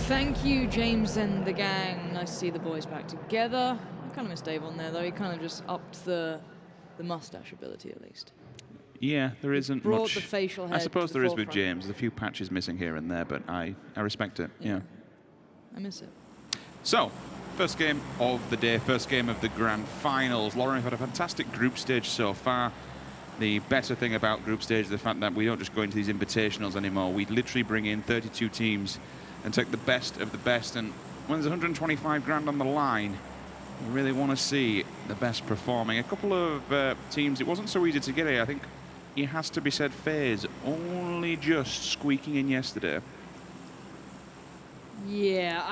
Thank you, James and the gang. Nice to see the boys back together. I kind of missed Dave on there, though. He kind of just upped the mustache ability, at least. Yeah, there isn't brought much. The facial head I suppose there is with forefront. James. There's a few patches missing here and there, but I respect it. Yeah. I miss it. So, first game of the day, first game of the grand finals. Lauren, we've had a fantastic group stage so far. The better thing about group stage is the fact that we don't just go into these invitationals anymore. We literally bring in 32 teams and take the best of the best. And when there's 125 grand on the line, you really want to see the best performing. A couple of teams, it wasn't so easy to get here. I think it has to be said, FaZe only just squeaking in yesterday. Yeah,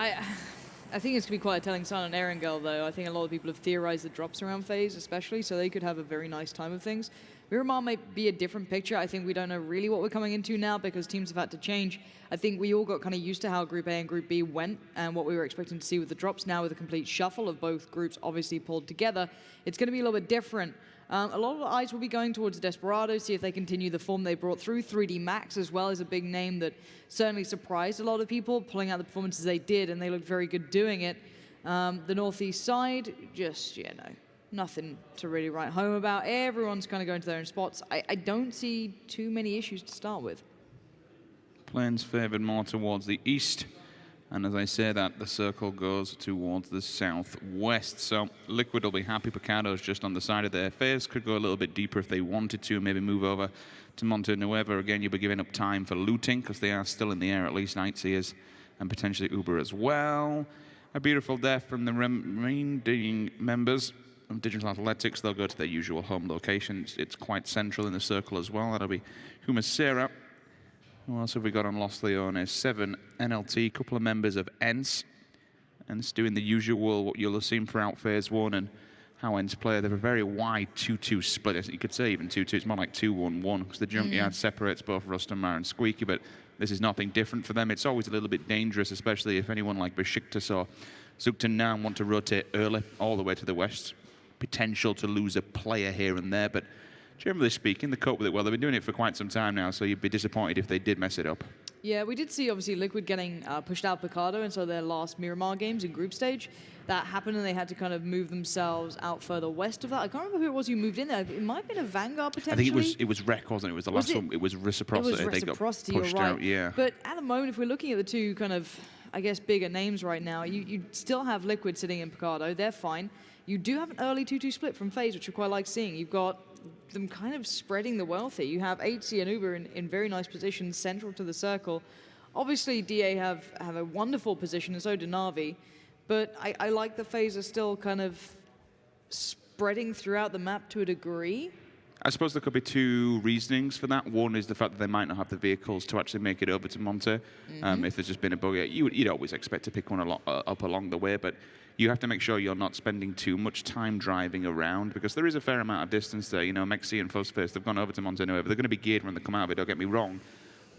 I think it's going to be quite a telling sign on Avangar, though. I think a lot of people have theorized the drops around FaZe, especially, so they could have a very nice time of things. Miramar might be a different picture. I think we don't know really what we're coming into now because teams have had to change. I think we all got kind of used to how Group A and Group B went and what we were expecting to see with the drops. Now with a complete shuffle of both groups obviously pulled together, it's going to be a little bit different. A lot of the eyes will be going towards Desperado, see if they continue the form they brought through. 3D Max as well is a big name that certainly surprised a lot of people, pulling out the performances they did, and they looked very good doing it. The Northeast side, just, nothing to really write home about. Everyone's kind of going to their own spots. I don't see too many issues to start with. Plains favoured more towards the east. And as I say that, the circle goes towards the southwest. So Liquid will be happy. Picado's just on the side of their FaZe. Could go a little bit deeper if they wanted to. Maybe move over to Monte Nueva. Again, you'll be giving up time for looting because they are still in the air, at least Ence is, and potentially Uber as well. A beautiful death from the remaining members of Digital Athletics. They'll go to their usual home location. It's quite central in the circle as well. That'll be Humasera. Who else have we got on Los Leones? Se7en NLT, couple of members of Ence. Ence doing the usual, what you'll have seen throughout Phase 1 and how Ence play. They have a very wide 2-2 split. You could say even 2-2. It's more like 2-1-1 because the junkyard separates both Rustamar and Squeaky, but this is nothing different for them. It's always a little bit dangerous, especially if anyone like Besiktas or Zoekt Een Naam want to rotate early all the way to the west. Potential to lose a player here and there, but generally speaking, they cope with it well. They've been doing it for quite some time now, so you'd be disappointed if they did mess it up. Yeah, we did see, obviously, Liquid getting pushed out Picado into their last Miramar games in group stage. That happened, and they had to kind of move themselves out further west of that. I can't remember who it was who moved in there. It might have been Avangar, potentially. I think it was Rec, wasn't it? It was the last one. It was Reciprocity. It was Reciprocity, they got pushed out, yeah. But at the moment, if we're looking at the two kind of, I guess, bigger names right now, you still have Liquid sitting in Picado. They're fine. You do have an early 2-2 split from FaZe, which I quite like seeing. You've got them kind of spreading the wealth here. You have Ence and Uber in very nice positions, central to the circle. Obviously, DA have a wonderful position, and so do Na'Vi. But I like the FaZe are still kind of spreading throughout the map to a degree. I suppose there could be two reasonings for that. One is the fact that they might not have the vehicles to actually make it over to Monte. If there's just been a bug, you'd always expect to pick one up along the way, but you have to make sure you're not spending too much time driving around because there is a fair amount of distance there. You know, Mexi and Fuzzface, they've gone over to Monte Nueva. They're going to be geared when they come out of it, don't get me wrong,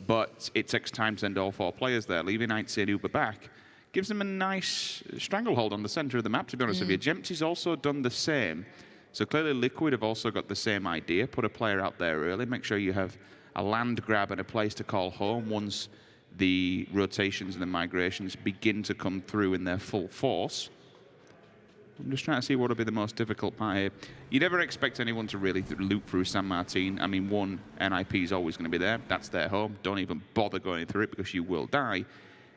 but it takes time to send all four players there. Leaving Ence and Uber back gives them a nice stranglehold on the center of the map, to be honest with you. Jempty's also done the same. So clearly Liquid have also got the same idea. Put a player out there early. Make sure you have a land grab and a place to call home once the rotations and the migrations begin to come through in their full force. I'm just trying to see what will be the most difficult part here. You never expect anyone to really loop through San Martin. I mean, one, NIP is always going to be there. That's their home. Don't even bother going through it because you will die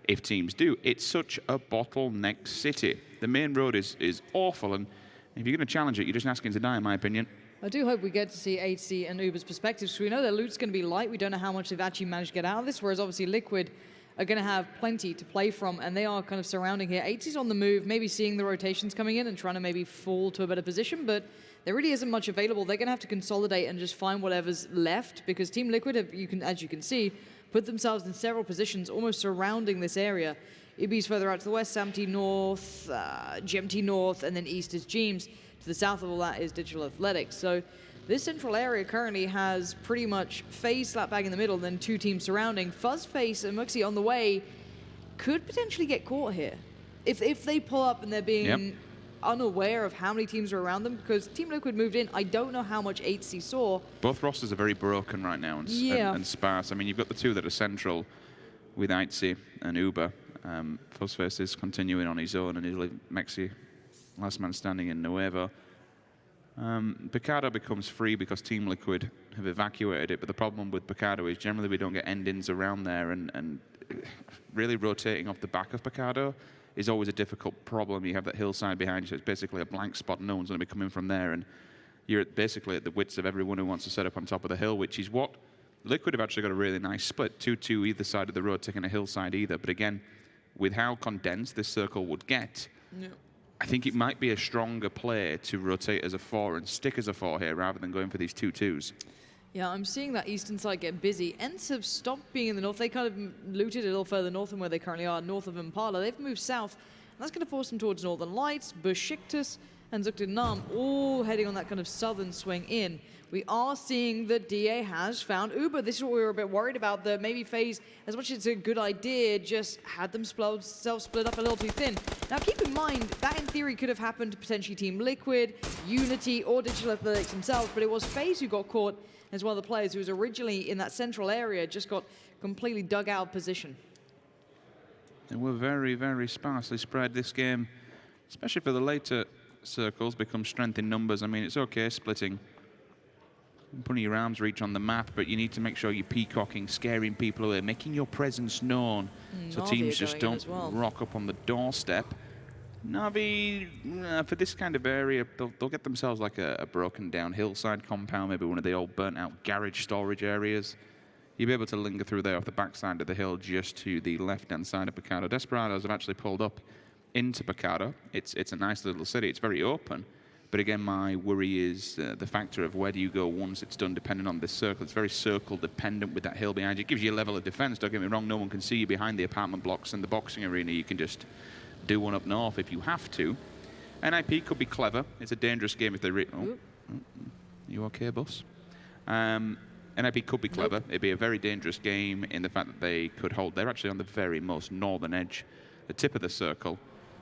if teams do. It's such a bottleneck city. The main road is awful, and if you're going to challenge it, you're just asking to die, in my opinion. I do hope we get to see Ence and Uber's perspectives, because we know their loot's going to be light. We don't know how much they've actually managed to get out of this, whereas obviously Liquid are going to have plenty to play from, and they are kind of surrounding here. Ence's on the move, maybe seeing the rotations coming in and trying to maybe fall to a better position, but there really isn't much available. They're going to have to consolidate and just find whatever's left, because Team Liquid have, as you can see, put themselves in several positions almost surrounding this area. Ibi's further out to the west, Samty north, GMT north, and then east is Jeems. To the south of all that is Digital Athletics. So this central area currently has pretty much FaZe slap bang in the middle, then two teams surrounding. Fuzzface and Muxi on the way could potentially get caught here. If they pull up and they're being unaware of how many teams are around them, because Team Liquid moved in. I don't know how much Ence saw. Both rosters are very broken right now and sparse. I mean, you've got the two that are central with Ence and Uber. Fuzzface is continuing on his own, and he's Mexi, last man standing in Nuevo. Picado becomes free because Team Liquid have evacuated it, but the problem with Picado is generally we don't get end-ins around there, and really rotating off the back of Picado is always a difficult problem. You have that hillside behind you, so it's basically a blank spot. No one's going to be coming from there, and you're basically at the wits of everyone who wants to set up on top of the hill, which is what Liquid have actually got a really nice split. 2-2 either side of the road, taking a hillside either. But again, with how condensed this circle would get, I think it might be a stronger play to rotate as a 4 and stick as a 4 here rather than going for these 2-2s. Yeah, I'm seeing that eastern side get busy. Ence have stopped being in the north. They kind of looted a little further north than where they currently are, north of Impala. They've moved south, and that's going to force them towards Northern Lights, Besiktas, and Zoekt Een Naam, all heading on that kind of southern swing in. We are seeing that DA has found Uber. This is what we were a bit worried about, that maybe FaZe, as much as it's a good idea, just had themselves split up a little too thin. Now keep in mind, that in theory could have happened to potentially Team Liquid, Unity, or Digital Athletics themselves, but it was FaZe who got caught as one of the players who was originally in that central area, just got completely dug out of position. They were very, very sparsely spread this game, especially for the later circles, become strength in numbers. I mean, it's okay splitting, putting your arms reach on the map, but you need to make sure you're peacocking, scaring people away, making your presence known, so teams just don't rock up on the doorstep. Na'Vi, for this kind of area, they'll get themselves like a broken down hillside compound, maybe one of the old burnt out garage storage areas. You'll be able to linger through there off the backside of the hill just to the left-hand side of Picado. Desperados have actually pulled up into Picado. It's a nice little city. It's very open. But again, my worry is the factor of where do you go once it's done, depending on this circle. It's very circle dependent with that hill behind you. It gives you a level of defense, don't get me wrong. No one can see you behind the apartment blocks and the boxing arena. You can just do one up north if you have to. NIP could be clever. It's a dangerous game if they... You okay, boss? NIP could be clever. It'd be a very dangerous game in the fact that they could hold. They're actually on the very most northern edge, the tip of the circle.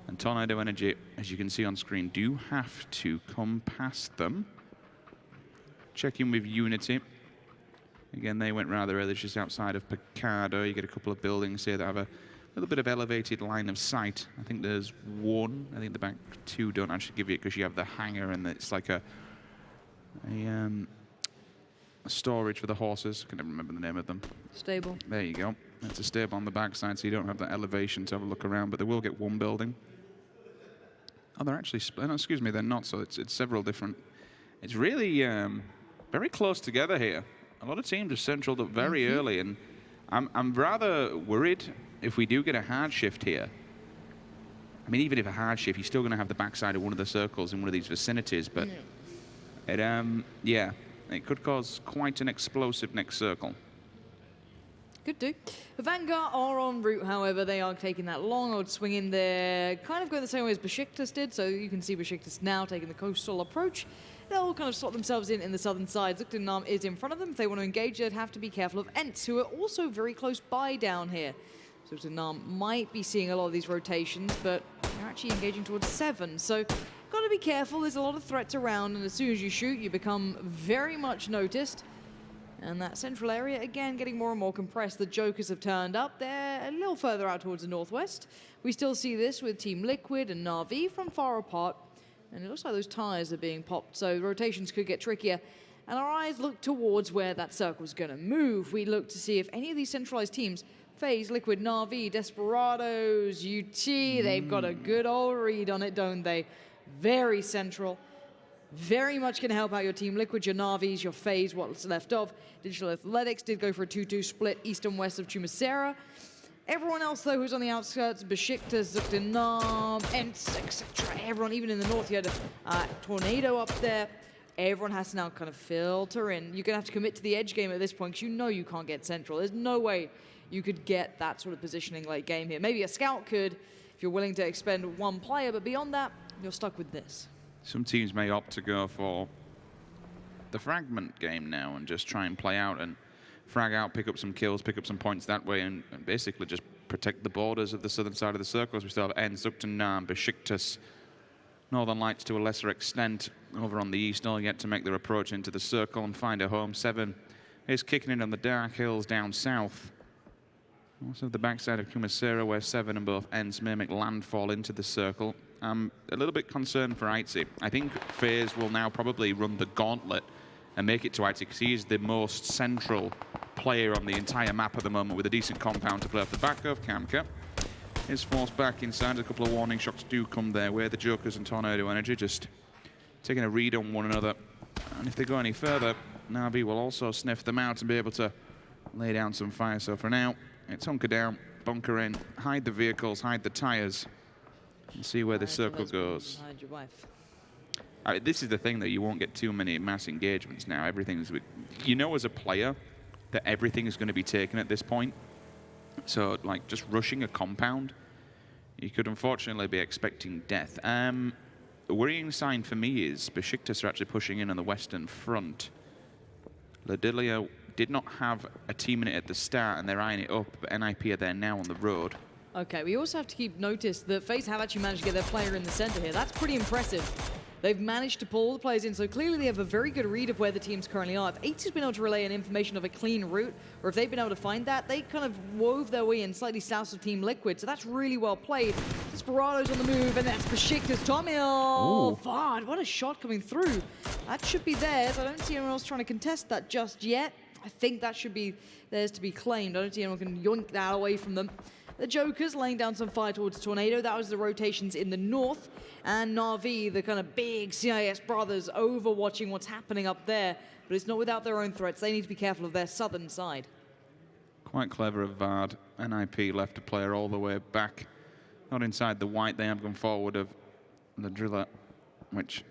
And Tornado Energy, as you can see on screen, do have to come past them. Check in with Unity. Again, they went rather early, just outside of Picado. You get a couple of buildings here that have a little bit of elevated line of sight. I think there's one. I think the back two don't actually give you it because you have the hangar and it's like a storage for the horses. I can never remember the name of them. Stable. There you go. It's a stable on the backside, so you don't have that elevation to have a look around, but they will get one building. Oh, they're actually split. No, excuse me, they're not. So it's several different. It's really very close together here. A lot of teams have centraled up very early, and I'm rather worried if we do get a hard shift here. I mean, even if a hard shift, you're still going to have the backside of one of the circles in one of these vicinities, but it could cause quite an explosive next circle. Could do. Avangar are en route, however. They are taking that long old swing in there, kind of going the same way as Besiktas did, so you can see Besiktas now taking the coastal approach. They'll kind of slot themselves in the southern side. Zoekt Een Naam is in front of them. If they want to engage, they'd have to be careful of Ence, who are also very close by down here. Zoekt Een Naam might be seeing a lot of these rotations, but they're actually engaging towards 7, so got to be careful. There's a lot of threats around, and as soon as you shoot, you become very much noticed. And that central area, again, getting more and more compressed. The Jokers have turned up. They're a little further out towards the northwest. We still see this with Team Liquid and Na'Vi from far apart. And it looks like those tires are being popped, so rotations could get trickier. And our eyes look towards where that circle's going to move. We look to see if any of these centralized teams, FaZe, Liquid, Na'Vi, Desperados, UT, they've got a good old read on it, don't they? Very central. Very much going to help out your Team Liquid, your Na'Vis, your FaZe, what's left of. Digital Athletics did go for a 2-2 split east and west of Chumacera. Everyone else, though, who's on the outskirts, Besiktas, Zoekt Een Naam, Ence, etc. Everyone, even in the north, you had a Tornado up there. Everyone has to now kind of filter in. You're going to have to commit to the edge game at this point because you know you can't get central. There's no way you could get that sort of positioning late game here. Maybe a scout could if you're willing to expend one player, but beyond that, you're stuck with this. Some teams may opt to go for the fragment game now and just try and play out and frag out, pick up some kills, pick up some points that way, and basically just protect the borders of the southern side of the circles. We still have Ence, Zoekt Een Naam, Besiktas, Northern Lights to a lesser extent over on the east, all yet to make their approach into the circle and find a home. 7 is kicking in on the dark hills down south. Also the backside of Vincere, where Se7en and both Ence may make landfall into the circle. I'm a little bit concerned for Ence. I think FaZe will now probably run the gauntlet and make it to Ence because he is the most central player on the entire map at the moment with a decent compound to play off the back of. Kamka is forced back inside. A couple of warning shots do come their way. The Jokers and Tornado Energy just taking a read on one another. And if they go any further, Na'Vi will also sniff them out and be able to lay down some fire. So for now, it's hunker down, bunker in, hide the vehicles, hide the tires, and see where the circle goes. Hide your wife. This is the thing that you won't get too many mass engagements now. Everything's, you know, as a player, that everything is going to be taken at this point. So, like, just rushing a compound, you could unfortunately be expecting death. The worrying sign for me is Besiktas are actually pushing in on the western front. Lodilia did not have a team in it at the start, and they're eyeing it up, but NIP are there now on the road. Okay, we also have to keep notice that FaZe have actually managed to get their player in the center here. That's pretty impressive. They've managed to pull all the players in, so clearly they have a very good read of where the teams currently are. If Ence has been able to relay an information of a clean route, or if they've been able to find that, they kind of wove their way in slightly south of Team Liquid, so that's really well played. Desperado's on the move, and that's Besiktas. Tommy, oh, Vard, what a shot coming through. That should be theirs. I don't see anyone else trying to contest that just yet. I think that should be theirs to be claimed. I don't see anyone can yoink that away from them. The Jokers laying down some fire towards Tornado. That was the rotations in the north. And Na'Vi, the kind of big CIS brothers, overwatching what's happening up there. But it's not without their own threats. They need to be careful of their southern side. Quite clever of Vard. NIP left a player all the way back. Not inside the white. They have gone forward of the Driller, which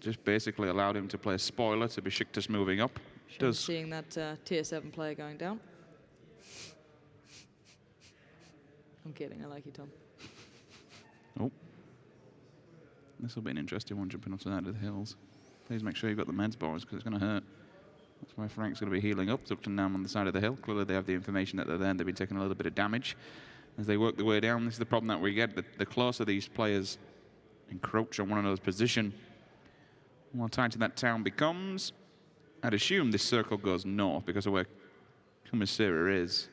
just basically allowed him to play a spoiler to Besiktas moving up. Seeing that tier 7 player going down. I'm kidding, I like you, Tom. Oh. This will be an interesting one, jumping off the side of the hills. Please make sure you've got the meds, boys, because it's going to hurt. That's why Frank's going to be healing up. Zoekt Een Naam on the side of the hill. Clearly they have the information that they're there and they've been taking a little bit of damage. As they work their way down, this is the problem that we get. The closer these players encroach on one another's position, the more tight that town becomes. I'd assume this circle goes north because of where Vincere is.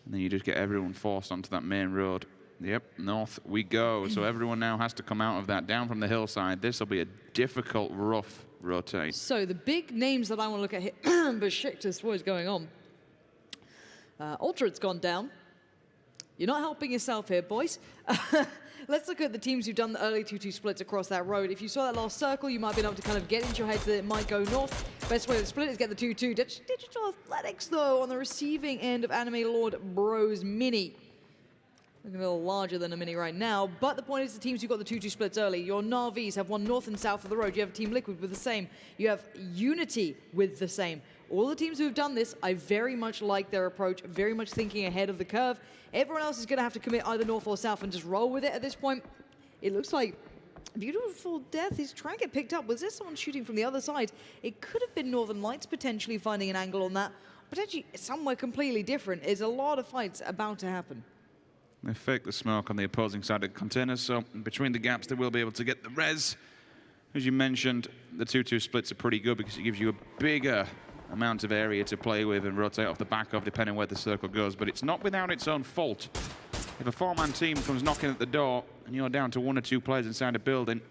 And then you just get everyone forced onto that main road. Yep, north we go. So everyone now has to come out of that, down from the hillside. This will be a difficult, rough rotate. So the big names that I want to look at here, Besiktas, what is going on? Ultra's gone down. You're not helping yourself here, boys. Let's look at the teams who've done the early 2-2 splits across that road. If you saw that last circle, you might have been able to kind of get into your head that it might go north. Best way to split is get the 2-2. Digital Athletics, though, on the receiving end of Anime Lord Bros Mini. Looking a little larger than a Mini right now, but the point is the teams who got the 2-2 splits early. Your Na'Vis have one north and south of the road. You have Team Liquid with the same. You have Unity with the same. All the teams who have done this, I very much like their approach, very much thinking ahead of the curve. Everyone else is going to have to commit either north or south and just roll with it at this point. It looks like Beautiful Death is trying to get picked up. Was there someone shooting from the other side? It could have been Northern Lights potentially finding an angle on that. Potentially somewhere completely different. There's a lot of fights about to happen. They fake the smoke on the opposing side of the containers, so between the gaps they will be able to get the res. As you mentioned, the 2-2 splits are pretty good because it gives you a bigger amount of area to play with and rotate off the back of depending where the circle goes, but it's not without its own fault. If a 4-man team comes knocking at the door and you're down to 1 or 2 players inside a building,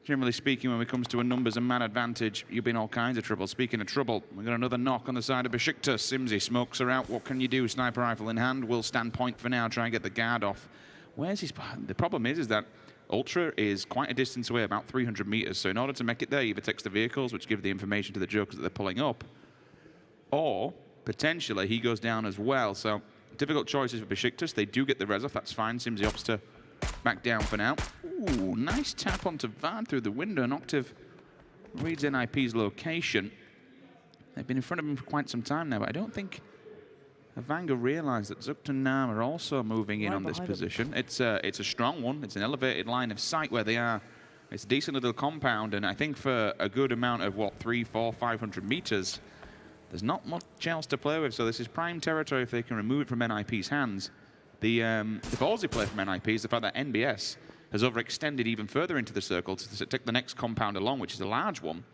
generally speaking, when it comes to a numbers and man advantage, you've been all kinds of trouble. Speaking of trouble, we've got another knock on the side of Besiktas. Simsy smokes her out. What can you do? Sniper rifle in hand. Will stand point for now, try and get the guard off. Where's his... The problem is that Ultra is quite a distance away, about 300 meters. So in order to make it there, he either takes the vehicles, which give the information to the Jokers that they're pulling up, or potentially he goes down as well. So difficult choices for Besiktas. They do get the res off. That's fine. Simsy opts to back down for now. Ooh, nice tap onto Vard through the window. And Octave reads NIP's location. They've been in front of him for quite some time now, but I don't think Avangar realised that Zoekt Een Naam are also moving in on this position. It's a strong one. It's an elevated line of sight where they are. It's a decent little compound, and I think for a good amount of, what, 300, 400, 500 meters, there's not much else to play with. So this is prime territory if they can remove it from NIP's hands. The ballsy play from NIP is the fact that NBS has overextended even further into the circle to take the next compound along, which is a large one.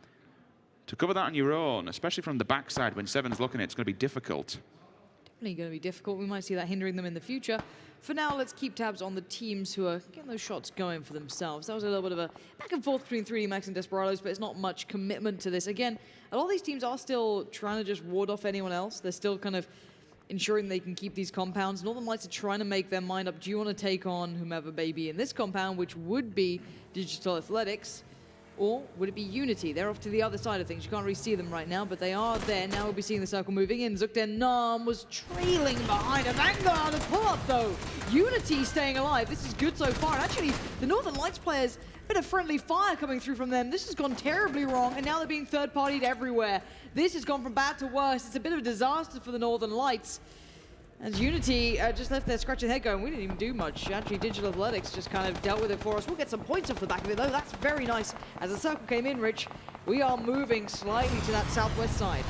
To cover that on your own, especially from the backside when Se7en's looking at it, it's going to be difficult. definitely going to be difficult. We might see that hindering them in the future. For now, let's keep tabs on the teams who are getting those shots going for themselves. That was a little bit of a back and forth between 3D Max and Desperados, but it's not much commitment to this. Again, a lot of these teams are still trying to just ward off anyone else. They're still kind of ensuring they can keep these compounds. Northern Lights are trying to make their mind up. Do you want to take on whomever may be in this compound, which would be Digital Athletics? Or would it be Unity? They're off to the other side of things. You can't really see them right now, but they are there. Now we'll be seeing the circle moving in. Zoekt Een Naam was trailing behind Avangar. The pull-up, though. Unity staying alive. This is good so far. And actually, the Northern Lights players, a bit of friendly fire coming through from them. This has gone terribly wrong, and now they're being third-partied everywhere. This has gone from bad to worse. It's a bit of a disaster for the Northern Lights. As Unity just left their scratching head going, we didn't even do much. Actually, Digital Athletics just kind of dealt with it for us. We'll get some points off the back of it, though. That's very nice. As the circle came in, Rich, we are moving slightly to that southwest side.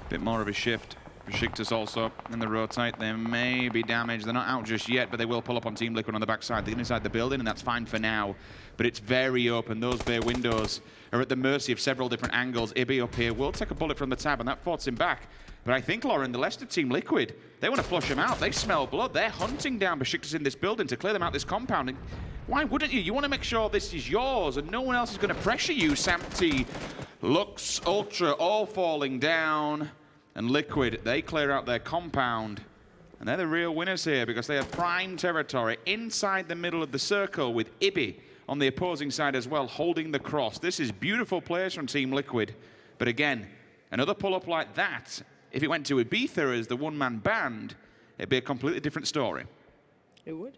Bit more of a shift. Besiktas also in the rotate. They may be damaged. They're not out just yet, but they will pull up on Team Liquid on the backside. They get inside the building, and that's fine for now. But it's very open. Those bay windows are at the mercy of several different angles. Ibi up here will take a bullet from the tab, and that forces him back. But I think, Lauren, the Leicester Team Liquid, they want to flush him out. They smell blood. They're hunting down Besiktas in this building to clear them out this compound. And why wouldn't you? You want to make sure this is yours and no one else is going to pressure you. Samty, Lux, Ultra, all falling down. And Liquid, they clear out their compound. And they're the real winners here because they have prime territory inside the middle of the circle with Ibi on the opposing side as well, holding the cross. This is beautiful plays from Team Liquid. But again, another pull-up like that, if it went to Ibiza as the one-man band, it'd be a completely different story. It would.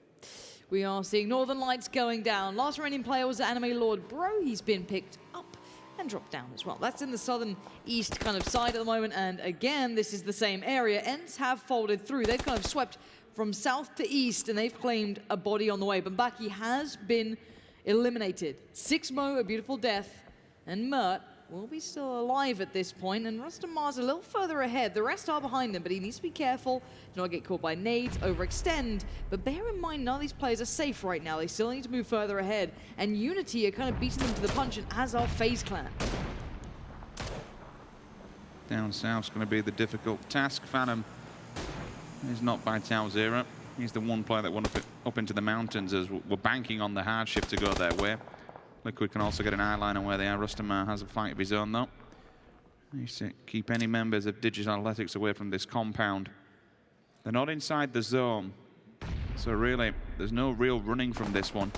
We are seeing Northern Lights going down. Last remaining player was Anime Lord Bro. He's been picked up and dropped down as well. That's in the southern east kind of side at the moment. And again, this is the same area. Ence have folded through. They've kind of swept from south to east, and they've claimed a body on the way. Bambaki has been eliminated. 6mo, a beautiful death, and Mert will be still alive at this point, and Rustamar's a little further ahead. The rest are behind him, but he needs to be careful to not get caught by nades, overextend. But bear in mind, none of these players are safe right now. They still need to move further ahead, and Unity are kind of beating them to the punch, and as are FaZe Clan. Down south's going to be the difficult task. Phantom is not by Tau Zero. He's the one player that went up into the mountains as we're banking on the hardship to go their way. Liquid can also get an eye line on where they are. Rustamar has a fight of his own, though. He needs to keep any members of Digital Athletics away from this compound. They're not inside the zone, so really, there's no real running from this one.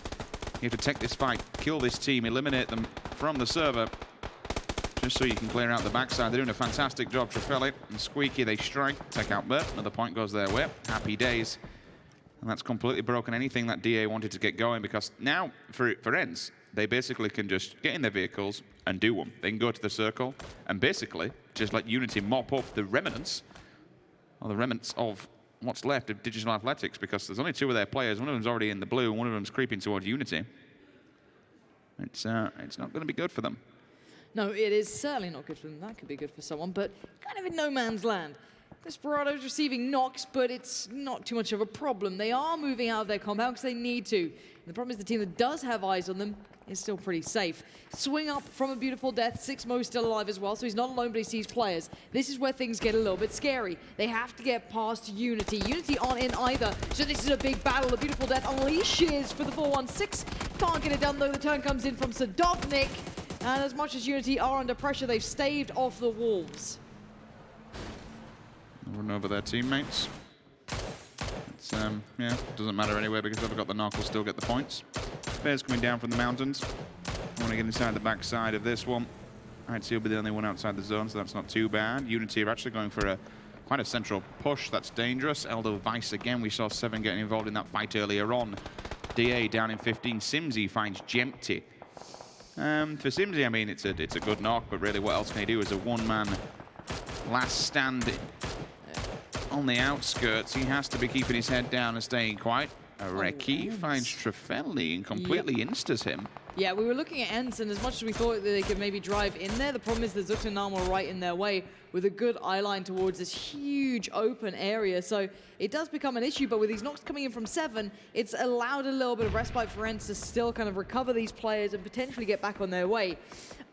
You have to take this fight, kill this team, eliminate them from the server, just so you can clear out the backside. They're doing a fantastic job. Trefeli and Squeaky, they strike, take out Bert. Another point goes their way. Happy days. And that's completely broken anything that DA wanted to get going, because now, for Ence, they basically can just get in their vehicles and do them. They can go to the circle and basically just let Unity mop up the remnants, or the remnants of what's left of Digital Athletics, because there's only two of their players. One of them's already in the blue, and one of them's creeping towards Unity. It's not going to be good for them. No, it is certainly not good for them. That could be good for someone, but kind of in no man's land. Desperado's receiving knocks, but it's not too much of a problem. They are moving out of their compound because they need to. And the problem is the team that does have eyes on them is still pretty safe. Swing up from a beautiful death. 6mo still alive as well, so he's not alone, but he sees players. This is where things get a little bit scary. They have to get past Unity. Unity aren't in either, so this is a big battle. A beautiful death unleashes for the 4-1-6. Can't get it done, though. The turn comes in from Sadovnik. And as much as Unity are under pressure, they've staved off the Wolves. Run over their teammates. It's, yeah, doesn't matter anyway because they've got the knock, will still get the points. Bears coming down from the mountains. I want to get inside the backside of this one. I'd see he'll be the only one outside the zone, so that's not too bad. Unity are actually going for quite a central push. That's dangerous. Eldo Vice again. We saw Se7en getting involved in that fight earlier on. DA down in 15. Simsy finds Jempty. For Simsy, I mean, it's a good knock, but really what else can he do as a one-man last stand on the outskirts? He has to be keeping his head down and staying quiet. Areki finds Trefeli and completely instas him. Yeah, we were looking at Ence, and as much as we thought that they could maybe drive in there, the problem is that Zoekt Een Naam were right in their way with a good eye line towards this huge open area. So it does become an issue, but with these knocks coming in from Se7en, it's allowed a little bit of respite for Ence to still kind of recover these players and potentially get back on their way.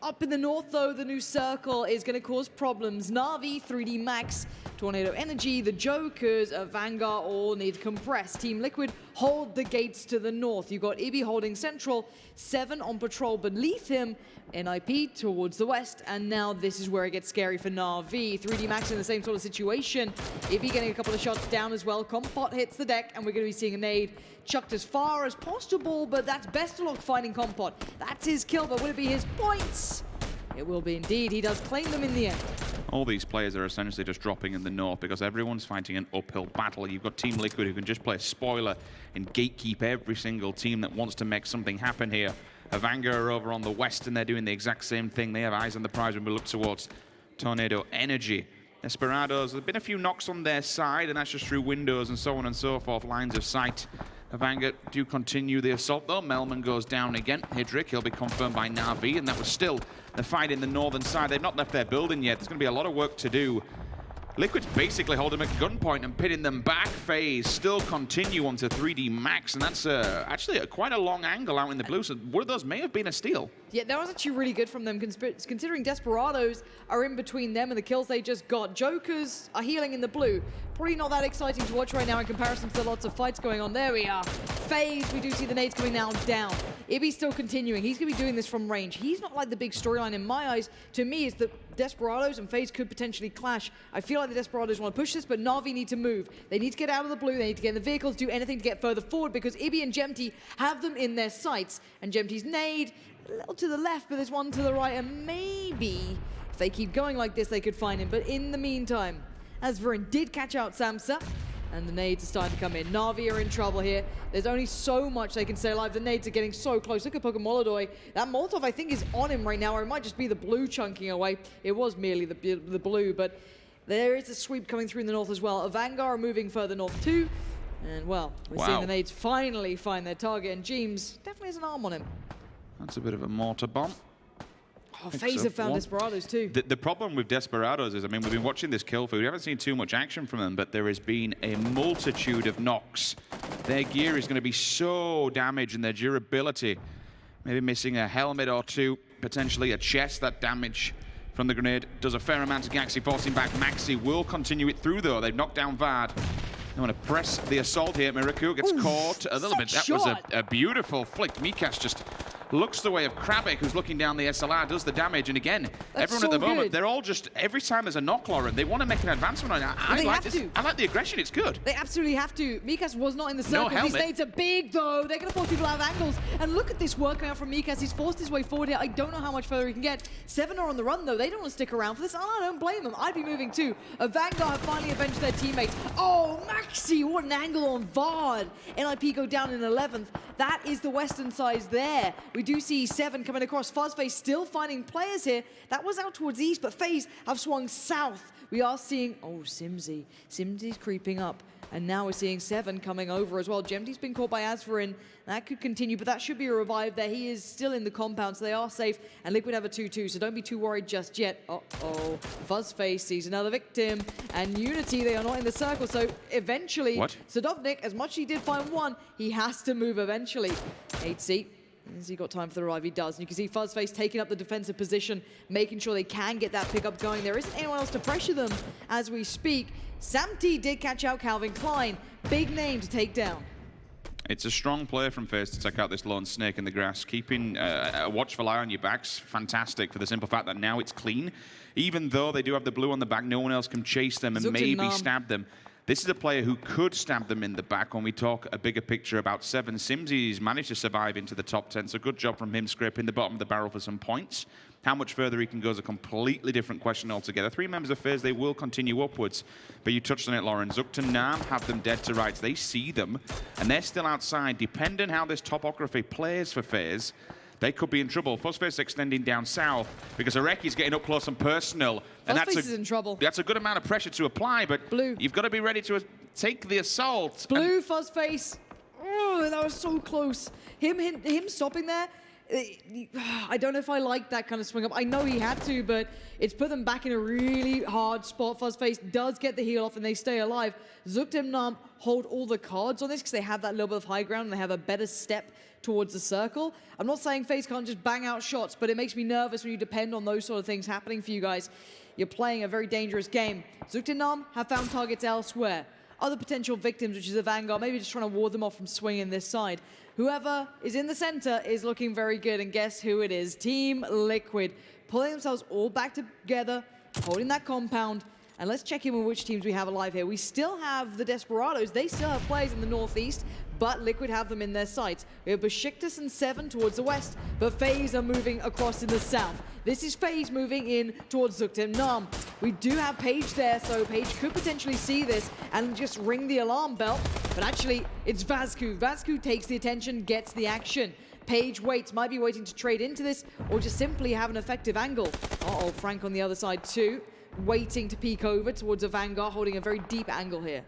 Up in the north, though, the new circle is going to cause problems. Na'Vi, 3D Max, Tornado Energy, the Jokers, Avangar all need to compress. Team Liquid hold the gates to the north. You've got Ibi holding central, Se7en on patrol beneath him, NIP towards the west, and now this is where it gets scary for Na'Vi. 3D Max in the same sort of situation. Ibi getting a couple of shots down as well. Compot hits the deck, and we're going to be seeing a nade chucked as far as possible, but that's Bestelog finding Compot. That's his kill, but will it be his points? It will be indeed. He does claim them in the end. All these players are essentially just dropping in the north because everyone's fighting an uphill battle. You've got Team Liquid who can just play a spoiler and gatekeep every single team that wants to make something happen here. Avangar are over on the west and they're doing the exact same thing. They have eyes on the prize when we look towards Tornado Energy. Desperados, there's been a few knocks on their side, and that's just through windows and so on and so forth, lines of sight. Avangar do continue the assault though. Melman goes down again. Hidrick, he'll be confirmed by Na'Vi, and that was still the fight in the northern side. They've not left their building yet. There's going to be a lot of work to do. Liquid's basically holding them at gunpoint and pitting them back. FaZe still continue onto 3D Max, and that's actually quite a long angle out in the blue, so one of those may have been a steal. Yeah, that was actually really good from them, considering Desperados are in between them and the kills they just got. Jokers are healing in the blue. Probably not that exciting to watch right now in comparison to the lots of fights going on. There we are. FaZe, we do see the nades coming now down. Ibi's still continuing. He's going to be doing this from range. He's not like the big storyline in my eyes. To me, is that Desperados and FaZe could potentially clash. I feel like the Desperados want to push this, but Na'Vi need to move. They need to get out of the blue. They need to get in the vehicles, do anything to get further forward, because Ibi and Jemty have them in their sights. And Jemty's nade, a little to the left, but there's one to the right, and maybe if they keep going like this, they could find him. But in the meantime, Azverin did catch out Samsa, and the nades are starting to come in. Na'Vi are in trouble here. There's only so much they can stay alive. The nades are getting so close. Look at Pokemolodoy. That Molotov, I think, is on him right now, or it might just be the blue chunking away. It was merely the blue, but there is a sweep coming through in the north as well. Avangar are moving further north too. And, well, we're seeing the nades finally find their target, and Jeems definitely has an arm on him. That's a bit of a mortar bomb. Oh, FaZe have found Desperados too. The problem with Desperados is, I mean, we've been watching this kill feed. We haven't seen too much action from them, but there has been a multitude of knocks. Their gear is going to be so damaged, and their durability, maybe missing a helmet or two, potentially a chest. That damage from the grenade does a fair amount to Gaxi, forcing back. Maxi will continue it through, though. They've knocked down Vard. They want to press the assault here. Miraku gets caught a little bit. That was a beautiful flick. Mikas just looks the way of Krabik, who's looking down the SLR, does the damage, and again, everyone at the moment, they're all just, every time there's a knock, Lauren, they want to make an advancement on it. I like the aggression, it's good. They absolutely have to. Mikas was not in the circle. No These nades are big, though. They're going to force people out of angles. And look at this work out from Mikas. He's forced his way forward here. I don't know how much further he can get. Se7en are on the run, though. They don't want to stick around for this. I don't blame them. I'd be moving, too. Avangar have finally avenged their teammates. Oh, Maxi, what an angle on Vard. NIP go down in 11th. That is the western side there. We do see Se7en coming across. FaZe still finding players here. That was out towards the east, but FaZe have swung south. We are seeing, oh, Simsy. Simsy's creeping up. And now we're seeing Se7en coming over as well. Jemty's been caught by Azverin. That could continue, but that should be a revive there. He is still in the compound, so they are safe. And Liquid have a 2-2, so don't be too worried just yet. Uh-oh. FaZe sees another victim. And Unity, they are not in the circle, so eventually, Sadovnik, as much as he did find one, he has to move eventually. 8C. Has he got time for the revive? He does. And you can see FaZe taking up the defensive position, making sure they can get that pickup going. There isn't anyone else to pressure them as we speak. Samty did catch out Calvin Klein. Big name to take down. It's a strong play from FaZe to take out this lone snake in the grass. Keeping a watchful eye on your backs, fantastic, for the simple fact that now it's clean. Even though they do have the blue on the back, no one else can chase them and maybe stab them. This is a player who could stab them in the back when we talk a bigger picture about Se7en. Simsy's managed to survive into the top 10, so good job from him scraping the bottom of the barrel for some points. How much further he can go is a completely different question altogether. 3 members of FaZe, they will continue upwards. But you touched on it, Lauren. Zoekt Een Naam have them dead to rights. They see them, and they're still outside. Depending how this topography plays for FaZe, they could be in trouble. FaZe extending down south because Areki's getting up close and personal. And FaZe is in trouble. That's a good amount of pressure to apply, but you've got to be ready to take the assault. Blue, FaZe. Oh, that was so close. Him stopping there, I don't know if I like that kind of swing up. I know he had to, but it's put them back in a really hard spot. FaZe does get the heal off and they stay alive. Zoekt Een Naam hold all the cards on this because they have that little bit of high ground and they have a better step towards the circle. I'm not saying FaZe can't just bang out shots, but it makes me nervous when you depend on those sort of things happening for you guys. You're playing a very dangerous game. Zoekt Een Naam have found targets elsewhere. Other potential victims, which is Avangar, maybe just trying to ward them off from swinging this side. Whoever is in the center is looking very good, and guess who it is? Team Liquid, pulling themselves all back together, holding that compound, and let's check in with which teams we have alive here. We still have the Desperados. They still have players in the northeast, but Liquid have them in their sights. We have Besiktas and Se7en towards the west, but FaZe are moving across in the south. This is FaZe moving in towards Zoekt Een Naam. We do have Page there, so Page could potentially see this and just ring the alarm bell, but actually it's Vazku. Vazku takes the attention, gets the action. Page waits, might be waiting to trade into this or just simply have an effective angle. Uh-oh, Frank on the other side too, waiting to peek over towards Avangar, holding a very deep angle here.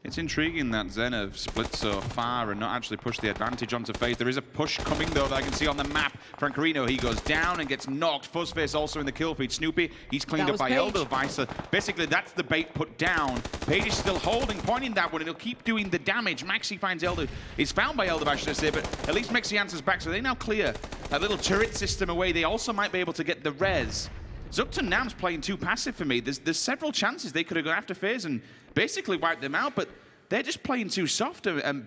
It's intriguing that Zen have split so far and not actually pushed the advantage onto FaZe. There is a push coming, though, that I can see on the map. Frankerino, he goes down and gets knocked. FaZe also in the kill feed. Snoopy, he's cleaned up by Eldervice. Basically, that's the bait put down. Page is still holding, pointing that one, and he'll keep doing the damage. Maxi finds Elder. He's found by Eldervice, should I say, but at least Maxi answers back, so they now clear a little turret system away. They also might be able to get the res. Zoekt Een Naam's playing too passive for me. There's several chances they could have gone after FaZe and basically wiped them out, but they're just playing too soft and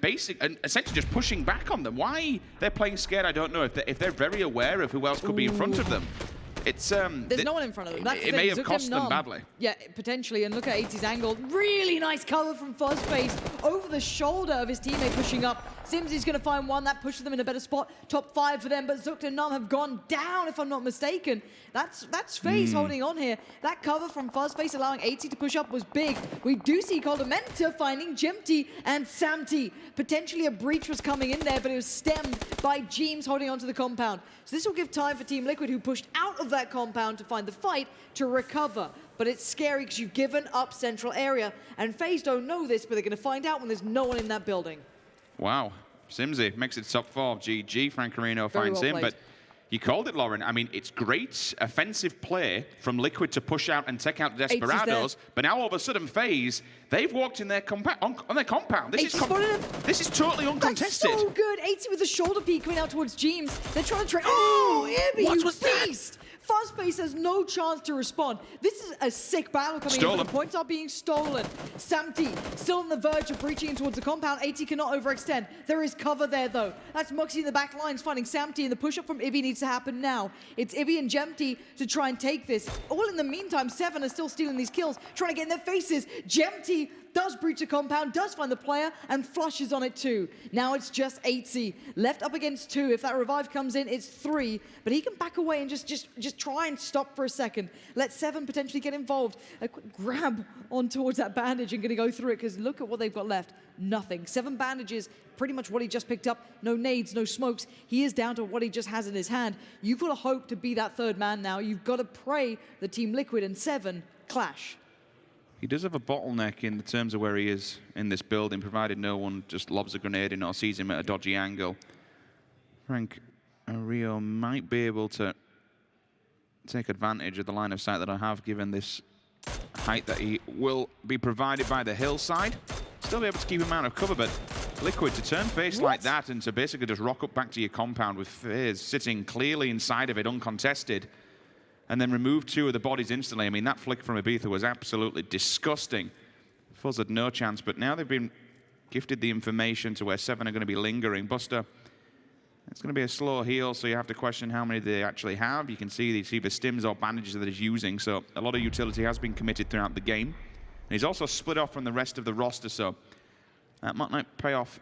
essentially just pushing back on them. Why they're playing scared, I don't know. If they're very aware of who else could be in front of them. It's there's no one in front of them. That's it may have cost them badly. Yeah, potentially. And look at 80's angle. Really nice cover from FaZe over the shoulder of his teammate pushing up. Simsy's going to find one that pushes them in a better spot. Top 5 for them, but Zoekt Een Naam have gone down, if I'm not mistaken. That's FaZe holding on here. That cover from FaZe allowing 80 to push up was big. We do see Coldamenta finding Jemty and Samty. Potentially a breach was coming in there, but it was stemmed by Jeems holding onto the compound. So this will give time for Team Liquid, who pushed out of that compound to find the fight, to recover. But it's scary because you've given up central area. And FaZe don't know this, but they're going to find out when there's no one in that building. Wow. Simsy makes it top 4 of GG. Frankerino finds him, but you called it, Lauren. I mean, it's great offensive play from Liquid to push out and take out the Desperados, but now all of a sudden FaZe, they've walked in their on their compound. This is totally uncontested. That's so good. 80 with the shoulder peek coming out towards Jeems. They're trying to trade. Oh, Ibby, what you was beast! that? FaZe has no chance to respond. This is a sick battle coming in. The points are being stolen. Samty still on the verge of breaching in towards the compound. 80 cannot overextend. There is cover there, though. That's Muxy in the back lines finding Samty, and the push-up from Ibby needs to happen now. It's Ibby and Jemty to try and take this. All in the meantime, Se7en are still stealing these kills, trying to get in their faces. Jemty does breach a compound, does find the player, and flushes on it too. Now it's just 80 left up against 2. If that revive comes in, it's 3. But he can back away and just try and stop for a second. Let Se7en potentially get involved. A quick grab on towards that bandage and gonna go through it, because look at what they've got left. Nothing. 7 bandages, pretty much what he just picked up. No nades, no smokes. He is down to what he just has in his hand. You've got to hope to be that third man now. You've got to pray the Team Liquid and Se7en clash. He does have a bottleneck in terms of where he is in this building, provided no one just lobs a grenade in or sees him at a dodgy angle. Frank Rio might be able to take advantage of the line of sight that I have, given this height that he will be provided by the hillside. Still be able to keep him out of cover, but Liquid to turn FaZe like that and to basically just rock up back to your compound with FaZe sitting clearly inside of it, uncontested, and then remove 2 of the bodies instantly. I mean, that flick from Ibiza was absolutely disgusting. FaZe had no chance, but now they've been gifted the information to where Se7en are going to be lingering. Buster, it's going to be a slow heal, so you have to question how many they actually have. You can see it's either stims or bandages that he's using, so a lot of utility has been committed throughout the game. And he's also split off from the rest of the roster, so that might pay off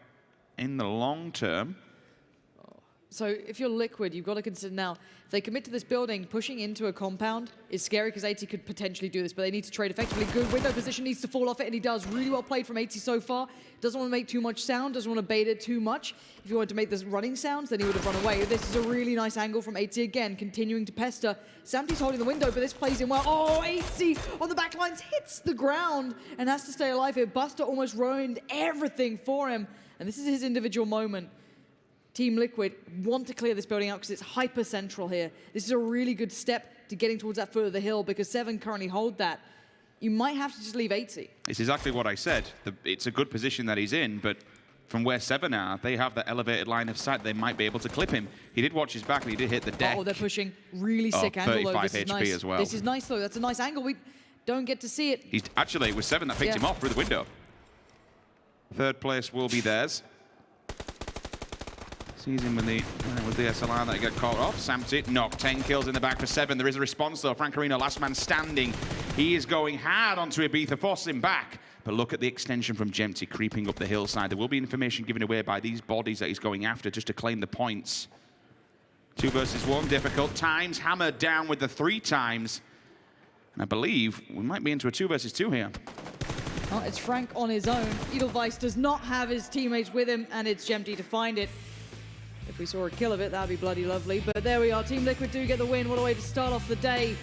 in the long term. So if you're Liquid, you've got to consider now, if they commit to this building, pushing into a compound is scary because 80 could potentially do this, but they need to trade effectively. Good window position, needs to fall off it, and he does. Really well played from 80 so far. Doesn't want to make too much sound, doesn't want to bait it too much. If he wanted to make this running sounds, then he would have run away. This is a really nice angle from 80 again, continuing to pester. Samty's holding the window, but this plays in well. Oh, 80 on the back lines hits the ground and has to stay alive here. Buster almost ruined everything for him, and this is his individual moment. Team Liquid want to clear this building out because it's hyper central here. This is a really good step to getting towards that foot of the hill because Se7en currently hold that. You might have to just leave 80. It's exactly what I said. It's a good position that he's in, but from where Se7en are, they have the elevated line of sight. They might be able to clip him. He did watch his back and he did hit the deck. Oh, they're pushing. Really sick angle, though. 35 This is HP nice. as well. This is nice, though. That's a nice angle. We don't get to see it. He's actually, it was Se7en that picked him off through the window. Third place will be theirs. Sees him with the SLR that got caught off. Samped it, knocked. 10 kills in the back for Se7en. There is a response, though. Francarino, last man standing. He is going hard onto Ibiza, forcing back. But look at the extension from Jemty creeping up the hillside. There will be information given away by these bodies that he's going after just to claim the points. 2 versus 1, difficult times. Hammered down with the 3 times. And I believe we might be into a 2 versus 2 here. Oh, it's Frank on his own. Edelweiss does not have his teammates with him, and it's Jemty to find it. If we saw a kill of it, that'd be bloody lovely. But there we are. Team Liquid do get the win. What a way to start off the day.